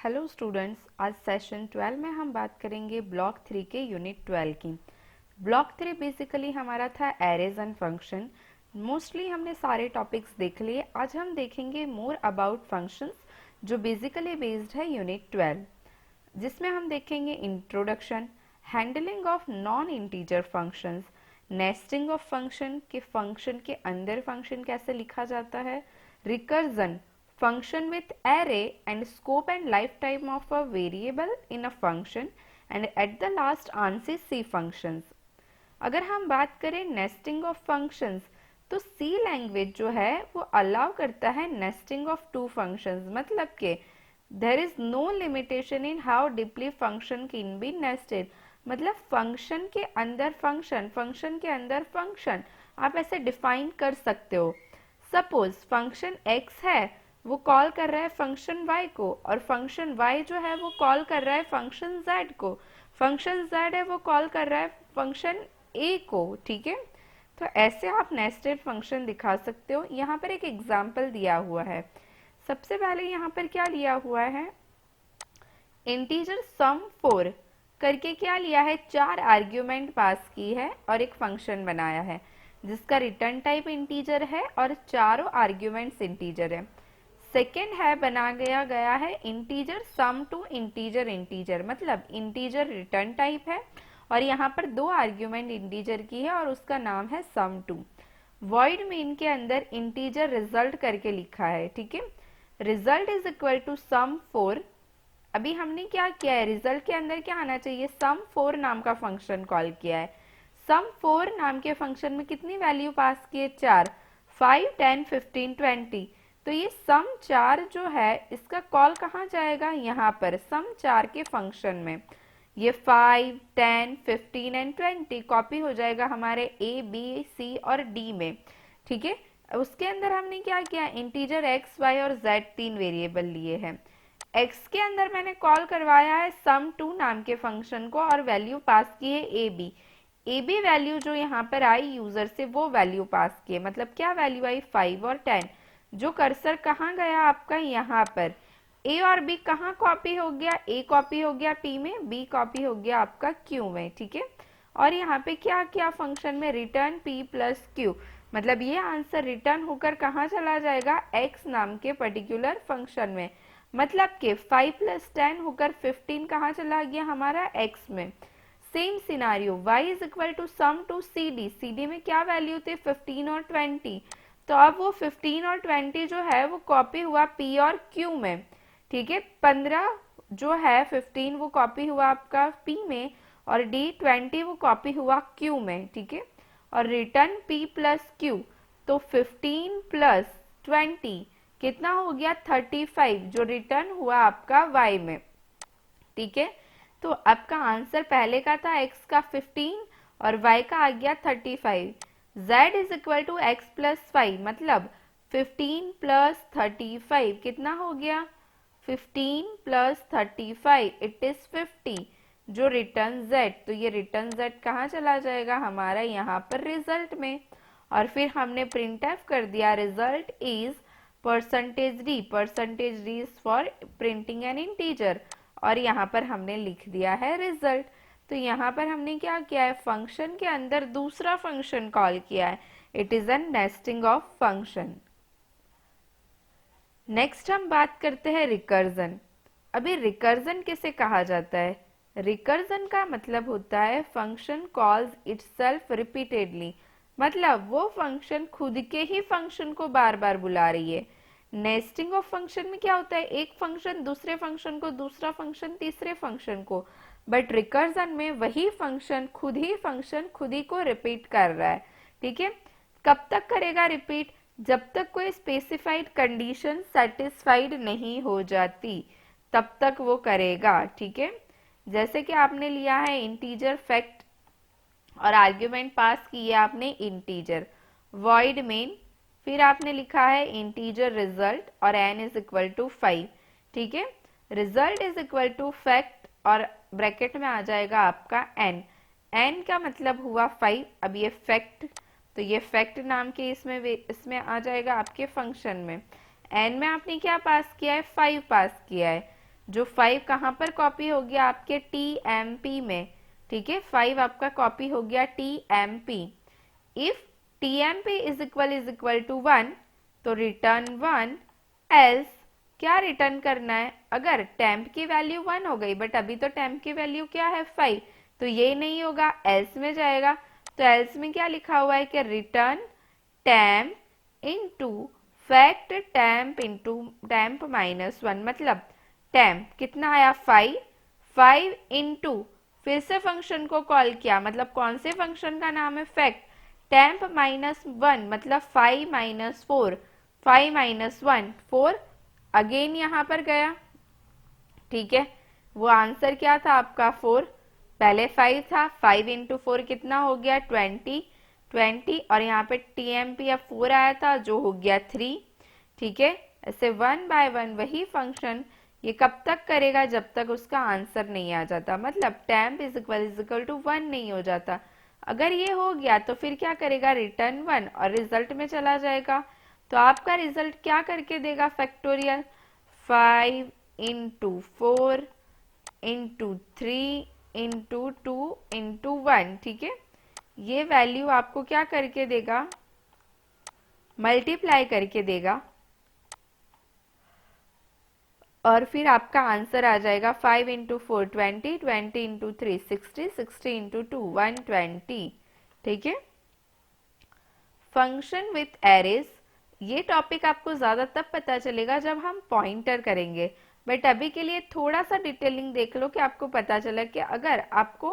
Hello students, आज session 12 में हम बात करेंगे ब्लॉक 3 के यूनिट 12 की। ब्लॉक 3 बेसिकली हमारा था एरेज एंड फंक्शन। मोस्टली हमने सारे टॉपिक्स देख लिए। आज हम देखेंगे मोर अबाउट फंक्शंस जो बेसिकली बेस्ड है यूनिट 12, जिसमें हम देखेंगे introduction, handling of non integer functions, nesting of function के अंदर फंक्शन कैसे लिखा जाता है, recursion, function with array and scope and lifetime of a variable in a function, and at the last ANSYS C functions। अगर हम बात करें नेस्टिंग ऑफ फंक्शंस, तो सी लैंग्वेज जो है वो अलाउ करता है नेस्टिंग ऑफ टू फंक्शंस, मतलब कि there is no limitation in how deeply function can be nested. मतलब फंक्शन के अंदर फंक्शन, फंक्शन के अंदर फंक्शन आप ऐसे डिफाइन कर सकते हो। सपोज फंक्शन x है, वो कॉल कर रहा है फंक्शन y को, और फंक्शन y जो है वो कॉल कर रहा है फंक्शन z को, फंक्शन z है वो कॉल कर रहा है फंक्शन a को। ठीक है, तो ऐसे आप नेस्टेड फंक्शन दिखा सकते हो। यहाँ पर एक एग्जाम्पल दिया हुआ है। सबसे पहले यहाँ पर क्या लिया हुआ है, इंटीजर सम 4 करके क्या लिया है, 4 आर्ग्यूमेंट पास की है और एक फंक्शन बनाया है जिसका रिटर्न टाइप इंटीजर है और चारों आर्ग्यूमेंट्स इंटीजर है। सेकेंड है बनाया गया है integer sum two integer integer, मतलब इंटीजर रिटर्न टाइप है और यहाँ पर 2 आर्ग्यूमेंट इंटीजर की है और उसका नाम है सम टू। वॉइड मेन के अंदर इंटीजर रिजल्ट करके लिखा है। ठीक है, रिजल्ट इज इक्वल टू सम 4। अभी हमने क्या किया है, रिजल्ट के अंदर क्या आना चाहिए, सम 4 नाम का फंक्शन कॉल किया है। सम 4 नाम के फंक्शन में कितनी वैल्यू पास की है, 4, 5, 10, 15, 20। तो ये सम 4 जो है इसका कॉल कहाँ जाएगा, यहाँ पर सम 4 के फंक्शन में। ये 5, 10, 15 एंड 20 कॉपी हो जाएगा हमारे ए बी सी और डी में। ठीक है, उसके अंदर हमने क्या किया, इंटीजर एक्स वाई और जेड 3 वेरिएबल लिए हैं। एक्स के अंदर मैंने कॉल करवाया है सम 2 नाम के फंक्शन को और वैल्यू पास की है ए बी वैल्यू जो यहाँ पर आई यूजर से वो वैल्यू पास की है। मतलब क्या वैल्यू आई, 5 और 10। जो कर्सर कहाँ गया आपका, यहाँ पर। ए और बी कहाँ कॉपी हो गया, ए कॉपी हो गया पी में, बी कॉपी हो गया आपका क्यू में। ठीक है, और यहाँ पे क्या किया फंक्शन में, रिटर्न पी प्लस क्यू। मतलब ये आंसर रिटर्न होकर कहाँ चला जाएगा, एक्स नाम के पर्टिकुलर फंक्शन में। मतलब कि 5 प्लस 10 होकर 15 कहाँ चला गया हमारा एक्स में। Same scenario y is equal to sum two c d में क्या वैल्यू थे, 15 और 20। तो अब वो 15 और 20 जो है वो कॉपी हुआ p और q में। ठीक है, 15 जो है 15 वो कॉपी हुआ आपका p में और d 20 वो कॉपी हुआ q में। ठीक है, और रिटर्न p प्लस q, तो 15 प्लस 20 कितना हो गया, 35 जो रिटर्न हुआ आपका y में। ठीक है, तो आपका आंसर पहले का था x का 15 और y का आ गया 35। z is equal to x plus 5, मतलब 15 प्लस 35 कितना हो गया, 15 प्लस 35 इट इज 50 जो रिटर्न z। तो ये रिटर्न z कहाँ चला जाएगा हमारा, यहाँ पर रिजल्ट में। और फिर हमने प्रिंट एफ कर दिया, result is percentage D is for printing N integer, और यहाँ पर हमने लिख दिया है रिजल्ट। तो यहाँ पर हमने क्या किया है, फंक्शन के अंदर दूसरा फंक्शन कॉल किया है। It is N nesting of function. Next हम बात करते हैं रिकर्जन। अभी रिकर्जन किसे कहा जाता है, रिकर्जन का मतलब होता है फंक्शन कॉल्स इटसेल्फ रिपीटेडली, मतलब वो फंक्शन खुद के ही फंक्शन को बार बार बुला रही है। नेस्टिंग ऑफ फंक्शन में क्या होता है, एक फंक्शन दूसरे फंक्शन को, दूसरा फंक्शन तीसरे फंक्शन को, बट रिकर्जन में वही फंक्शन खुद ही को रिपीट कर रहा है। ठीक है, कब तक करेगा रिपीट, जब तक कोई स्पेसिफाइड कंडीशन सेटिस्फाइड नहीं हो जाती तब तक वो करेगा। ठीक है, जैसे कि आपने लिया है इंटीजर फैक्ट और आर्ग्यूमेंट पास किए आपने इंटीजर, वॉइड मेन, फिर आपने लिखा है इंटीजर रिजल्ट और n इज इक्वल टू 5। ठीक है, result is equal to fact और ब्रैकेट में आ जाएगा आपका n का मतलब हुआ 5। अब ये फैक्ट, तो ये फैक्ट नाम के इसमें आ जाएगा आपके फंक्शन में। n में आपने क्या पास किया है, 5 पास किया है। जो 5 कहाँ पर कॉपी हो गया आपके TMP में, ठीक है, 5 आपका कॉपी हो गया TMP। If TMP is equal to 1 तो रिटर्न 1, एल्स क्या रिटर्न करना है, अगर टेम्प की वैल्यू 1 हो गई बट अभी तो टेम्प की वैल्यू क्या है 5, तो ये नहीं होगा, एल्स में जाएगा। तो एल्स में क्या लिखा हुआ है कि return temp into fact temp into temp minus 1, मतलब टेम्प कितना आया 5, 5 इंटू फिर से फंक्शन को कॉल किया, मतलब कौन से फंक्शन का नाम है फैक्ट, टेम्प माइनस 1 मतलब 5 माइनस 4, 5 माइनस 1 4, अगेन यहां पर गया, ठीक है। वो आंसर क्या था आपका 4, पहले 5 था, 5 इंटू 4 कितना हो गया 20, 20 और यहाँ पे TMP या 4 आया था जो हो गया 3, ठीक है। ऐसे 1 बाय 1 वही फंक्शन ये कब तक करेगा, जब तक उसका आंसर नहीं आ जाता, मतलब टेम्प इज इक्वल टू 1 नहीं हो जाता। अगर ये हो गया तो फिर क्या करेगा, रिटर्न 1 और रिजल्ट में चला जाएगा। तो आपका रिजल्ट क्या करके देगा factorial, 5 into 4 into 3 into 2 into 1, ठीक है। ये वैल्यू आपको क्या करके देगा, मल्टीप्लाई करके देगा और फिर आपका आंसर आ जाएगा 5 इंटू 4 20, 20 इंटू 3 60, 60 इंटू 2 120, ठीक है। फंक्शन विथ एरेज, ये टॉपिक आपको ज्यादा तब पता चलेगा जब हम पॉइंटर करेंगे, बट अभी के लिए थोड़ा सा डिटेलिंग देख लो कि आपको पता चला कि अगर आपको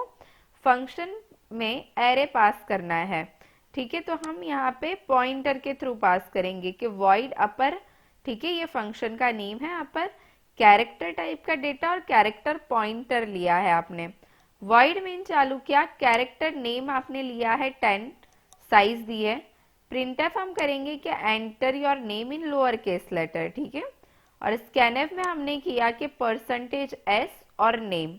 फंक्शन में एरे पास करना है, ठीक है, तो हम यहाँ पे पॉइंटर के थ्रू पास करेंगे कि वॉइड अपर, ठीक है, ये फंक्शन का नेम है, अपर कैरेक्टर टाइप का डेटा और कैरेक्टर पॉइंटर लिया है आपने। वॉइड मीन चालू किया, कैरेक्टर नेम आपने लिया है 10, साइज दी है। प्रिंटफ हम करेंगे कि enter your name in lower case letter, ठीक है। और स्कैनफ में हमने किया कि %s और नेम।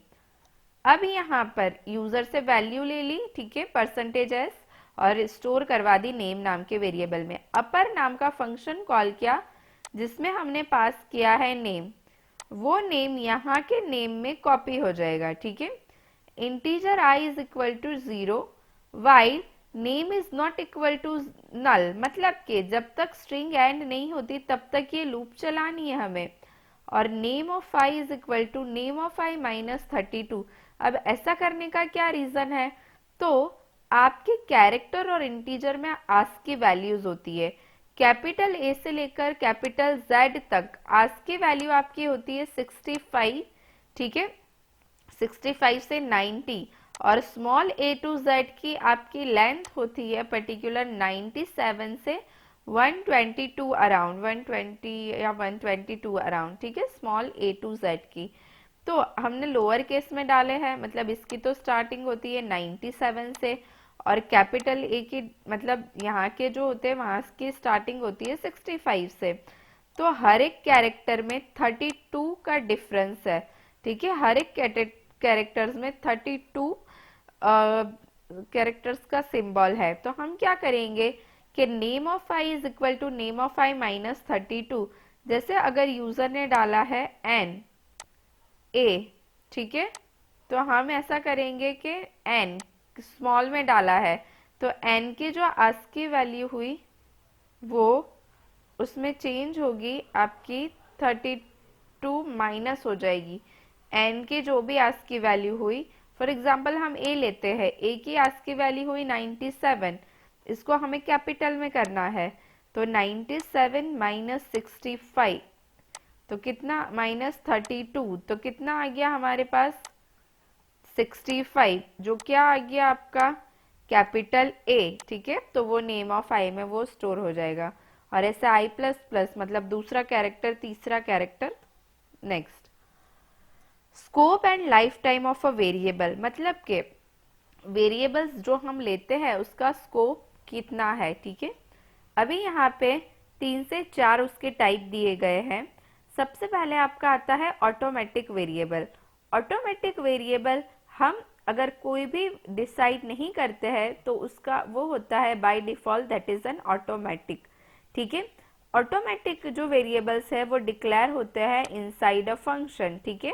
अब यहाँ पर यूजर से वैल्यू ले ली, ठीक है, %s और स्टोर करवा दी नेम नाम के वेरिएबल में। अपर नाम का फंक्शन कॉल किया जिसमें हमने पास किया है नेम, वो नेम यहाँ के नेम में कॉपी हो जाएगा, ठीक है। Integer i is equal to 0 while name is not equal to null, मतलब कि जब तक स्ट्रिंग एंड नहीं होती तब तक ये लूप चलानी है हमें। और name of i is equal to name of i minus 32। अब ऐसा करने का क्या रीजन है, तो आपके कैरेक्टर और इंटीजर में आस्क की वैल्यूज होती है, कैपिटल A से लेकर कैपिटल Z तक आस्क की वैल्यू आपकी होती है 65, ठीक है, 65 से 90, और स्मॉल a टू z की आपकी लेंथ होती है पर्टिकुलर 97 से 122 अराउंड, 120 या 122 अराउंड, ठीक है, स्मॉल a टू z की। तो हमने लोअर केस में डाले हैं, मतलब इसकी तो स्टार्टिंग होती है 97 से, और कैपिटल ए की मतलब यहाँ के जो होते हैं वहां की स्टार्टिंग होती है 65 से। तो हर एक कैरेक्टर में 32 का डिफरेंस है, ठीक है, हर एक कैरेक्टर्स में 32 कैरेक्टर्स का सिंबल है। तो हम क्या करेंगे कि name of i is equal to name of i minus 32, जैसे अगर यूजर ने डाला है n a, ठीक है, तो हम ऐसा करेंगे कि n स्मॉल में डाला है, तो n की जो आस्क की वैल्यू हुई वो उसमें चेंज होगी आपकी 32 माइनस हो जाएगी, n की जो भी आस्क की वैल्यू हुई। फॉर एग्जाम्पल हम a लेते हैं, a की आस्क की वैल्यू हुई 97, इसको हमें कैपिटल में करना है, तो 97 माइनस 65 तो कितना, माइनस 32, तो कितना आ गया हमारे पास 65, जो क्या आ गया आपका कैपिटल A, ठीक है, तो वो नेम ऑफ i में वो स्टोर हो जाएगा। और ऐसे i प्लस प्लस मतलब दूसरा कैरेक्टर, तीसरा character, next. Scope and life time of a variable, मतलब के वेरिएबल्स जो हम लेते हैं उसका स्कोप कितना है, ठीक है। अभी यहाँ पे 3 से 4 उसके टाइप दिए गए हैं। सबसे पहले आपका आता है ऑटोमेटिक वेरिएबल। ऑटोमेटिक वेरिएबल हम अगर कोई भी डिसाइड नहीं करते हैं तो उसका वो होता है by default, that is an automatic, ठीक है। ऑटोमेटिक जो वेरिएबल्स है वो डिक्लेयर होते हैं इनसाइड अ फंक्शन, ठीक है,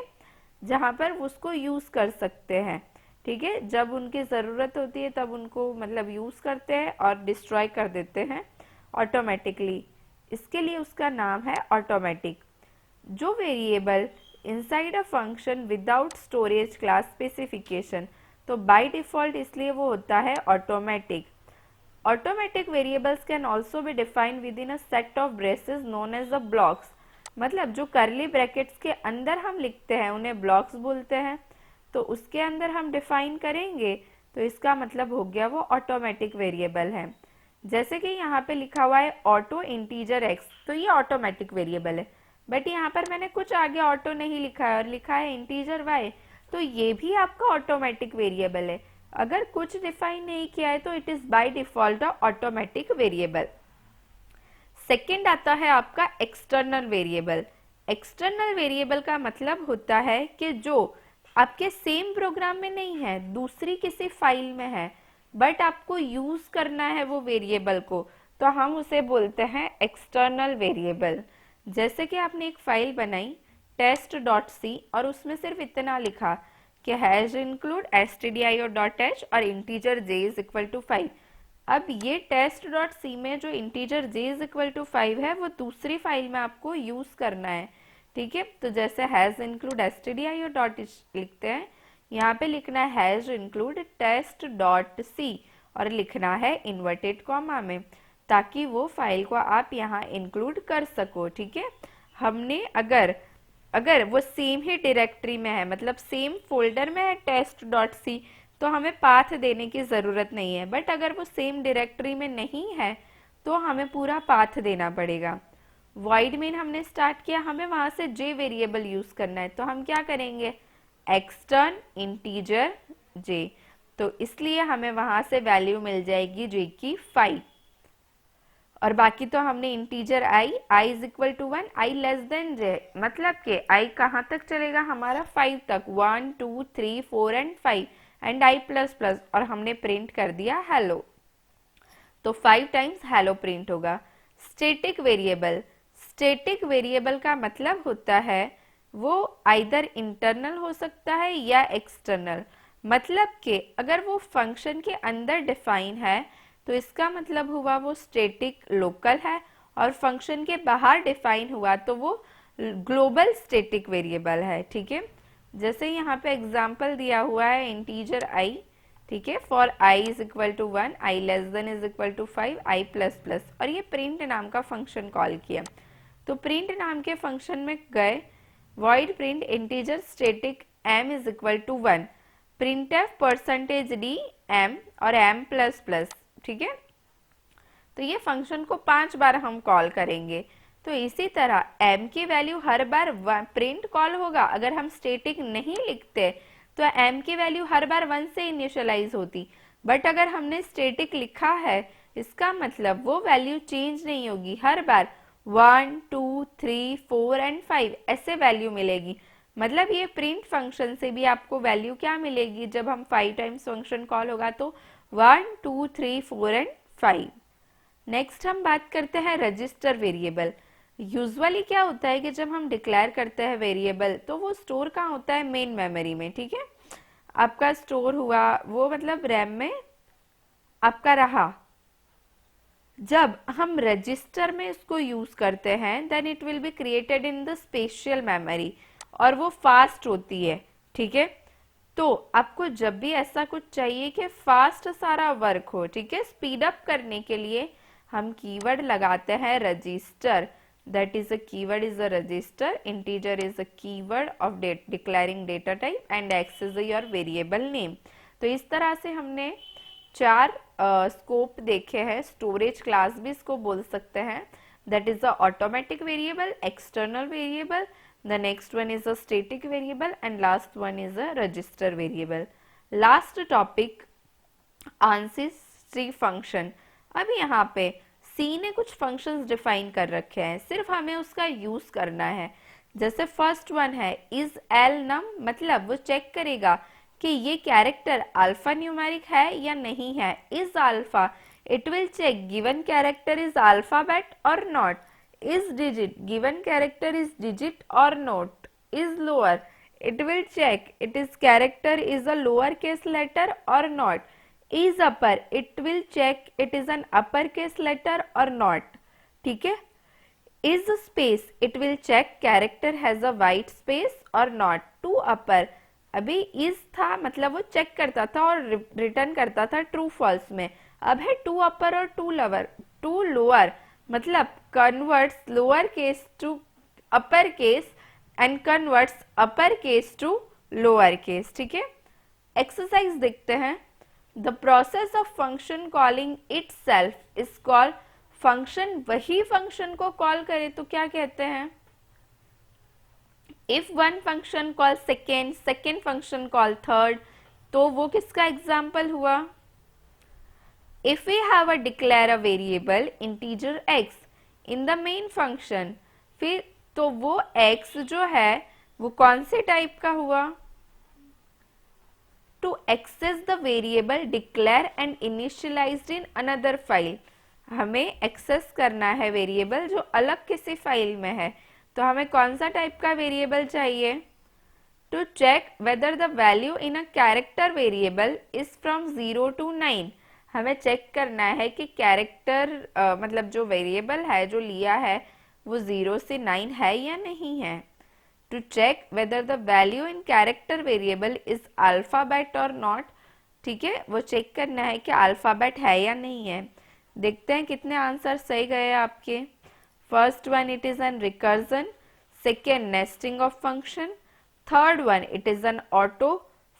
जहां पर उसको यूज कर सकते हैं, ठीक है, जब उनकी जरूरत होती है तब उनको मतलब यूज करते हैं और डिस्ट्रॉय कर देते हैं ऑटोमेटिकली, इसके लिए उसका नाम है ऑटोमेटिक। जो variable inside a function without storage class specification, तो बाय डिफॉल्ट इसलिए वो होता है automatic. Automatic variables can also be defined within a set of braces known as the blocks। मतलब जो curly brackets के अंदर हम लिखते हैं उन्हें blocks बोलते हैं, तो उसके अंदर हम define करेंगे तो इसका मतलब हो गया वो automatic variable है। जैसे कि यहाँ पे लिखा हुआ है ऑटो इंटीजर x, तो ये ऑटोमेटिक वेरिएबल है, बट यहाँ पर मैंने कुछ आगे ऑटो नहीं लिखा है और लिखा है इंटीजर y, तो ये भी आपका ऑटोमेटिक वेरिएबल है। अगर कुछ डिफाइन नहीं किया है तो it is by default automatic variable. Second आता है आपका एक्सटर्नल वेरिएबल। एक्सटर्नल वेरिएबल का मतलब होता है कि जो आपके सेम प्रोग्राम में नहीं है, दूसरी किसी फाइल में है, बट आपको यूज करना है वो वेरिएबल को, तो हम उसे बोलते हैं एक्सटर्नल वेरिएबल। जैसे कि आपने एक फाइल बनाई test.c और उसमें सिर्फ इतना लिखा कि हैश इंक्लूड stdio.h और integer j is equal to 5। अब ये test.c में जो integer j is equal to 5 है वो दूसरी फाइल में आपको यूज करना है, ठीक है। तो जैसे हैश इंक्लूड stdio.h लिखते हैं, यहाँ पे लिखना है हैश इंक्लूड test.c और लिखना है इन्वर्टेड कॉमा में, ताकि वो फाइल को आप यहाँ इंक्लूड कर सको, ठीक है। हमने अगर वो सेम ही डायरेक्टरी में है, मतलब सेम फोल्डर में है test.c, तो हमें पाथ देने की ज़रूरत नहीं है, बट अगर वो सेम डायरेक्टरी में नहीं है तो हमें पूरा पाथ देना पड़ेगा। वॉइड मेन हमने स्टार्ट किया, हमें वहां से j वेरिएबल यूज करना है, तो हम क्या करेंगे एक्सटर्न इंटीजर j, तो इसलिए हमें वहां से वैल्यू मिल जाएगी j की 5। और बाकी तो हमने integer i is equal to 1, i less than j, मतलब कि i कहाँ तक चलेगा हमारा 5 तक, 1 2 3 4 and 5 and i plus plus, और हमने प्रिंट कर दिया हेलो, तो 5 टाइम्स हेलो प्रिंट होगा। स्टैटिक वेरिएबल, स्टैटिक वेरिएबल का मतलब होता है वो आइदर इंटरनल हो सकता है या एक्सटर्नल, मतलब कि अगर वो फंक्शन के अंदर डिफाइन है तो इसका मतलब हुआ वो स्टैटिक लोकल है, और फंक्शन के बाहर डिफाइन हुआ तो वो ग्लोबल स्टैटिक वेरिएबल है, ठीक है। जैसे यहाँ पे एग्जांपल दिया हुआ है इंटीजर i, ठीक है, for i is equal to 1, i less than is equal to 5, i plus plus, और ये प्रिंट नाम का फंक्शन कॉल किया। तो प्रिंट नाम के फंक्शन में गए, void print integer static m is equal to 1, printf percentage d m और m प्लस प्लस, ठीक है। तो ये फंक्शन को 5 बार हम कॉल करेंगे, तो इसी तरह m की वैल्यू हर बार प्रिंट कॉल होगा। अगर हम स्टैटिक नहीं लिखते तो m की वैल्यू हर बार 1 से इनिशियलाइज होती, बट अगर हमने स्टैटिक लिखा है इसका मतलब वो वैल्यू चेंज नहीं होगी, हर बार 1 2 3 4 एंड 5 ऐसे वैल्यू मिलेगी। मतलब ये प्रिंट फंक्शन से भी आपको वैल्यू क्या मिलेगी, जब हम 5 टाइम्स फंक्शन कॉल होगा तो 1 2 3 4 एंड 5। नेक्स्ट हम बात करते हैं रजिस्टर वेरिएबल। यूजुअली क्या होता है कि जब हम डिक्लेयर करते हैं वेरिएबल तो वो स्टोर कहाँ होता है, मेन मेमोरी में, ठीक है। आपका स्टोर हुआ वो मतलब रैम में आपका रहा। जब हम रजिस्टर में इसको यूज करते हैं then it will be created in the special memory, और वो फास्ट होती है, ठीक है। तो आपको जब भी ऐसा कुछ चाहिए कि फास्ट सारा वर्क हो, ठीक है, स्पीड अप करने के लिए हम कीवर्ड लगाते हैं register, that is a keyword is a register, integer is a keyword of declaring data type and x is your variable name। तो इस तरह से हमने 4 स्कोप देखे हैं। स्टोरेज क्लास भी इसको बोल सकते हैं, that is a automatic variable, external variable, the next one is a static variable and last one is a register variable। last topic ANSYS tree function। अब यहाँ पे C ने कुछ फंक्शंस डिफाइन कर रखे हैं, सिर्फ हमें उसका यूज करना है। जैसे फर्स्ट वन है इज एल नम, मतलब वो चेक करेगा कि ये कैरेक्टर अल्फा न्यूमेरिक है या नहीं है। Is alpha, it will check given character is alphabet और not. is digit, given character is digit or not, is lower, it will check it is character is a lowercase letter or not, is upper, it will check it is an uppercase letter or not, ठीक है. is space, it will check character has a white space or not. to upper, अभी is था मतलब वो check करता था और return करता था ट्रू फॉल्स में. अब है टू अपर और टू लोअर मतलब converts lower case to upper case and converts upper case to lower case. ठीक है, एक्सरसाइज देखते हैं. The process of function calling itself is called, function वही फंक्शन को कॉल करे तो क्या कहते हैं. If one function call second, second function call third, तो वो किसका एग्जाम्पल हुआ. If we have a declare a variable integer x in the main function, फिर तो वो x जो है वो कौन से टाइप का हुआ. To access the variable declare and initialized in another file, हमें एक्सेस करना है वेरिएबल जो अलग किसी फाइल में है, तो हमें कौन सा टाइप का वेरिएबल चाहिए. To check whether the value in a character variable is from 0 to 9, हमें चेक करना है कि कैरेक्टर मतलब जो वेरिएबल है जो लिया है वो 0 से 9 है या नहीं है. To check whether the value in character variable is alphabet और नॉट, ठीक है, वो चेक करना है कि अल्फाबेट है या नहीं है. देखते हैं कितने आंसर सही गए आपके. First one it is an recursion, second nesting of function, third one it is an auto,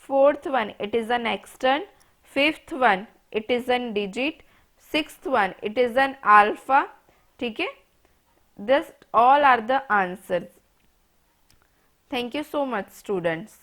fourth one it is an extern, fifth one it is an digit, sixth one it is an alpha. ठीक है, this all are the answers. Thank you so much students.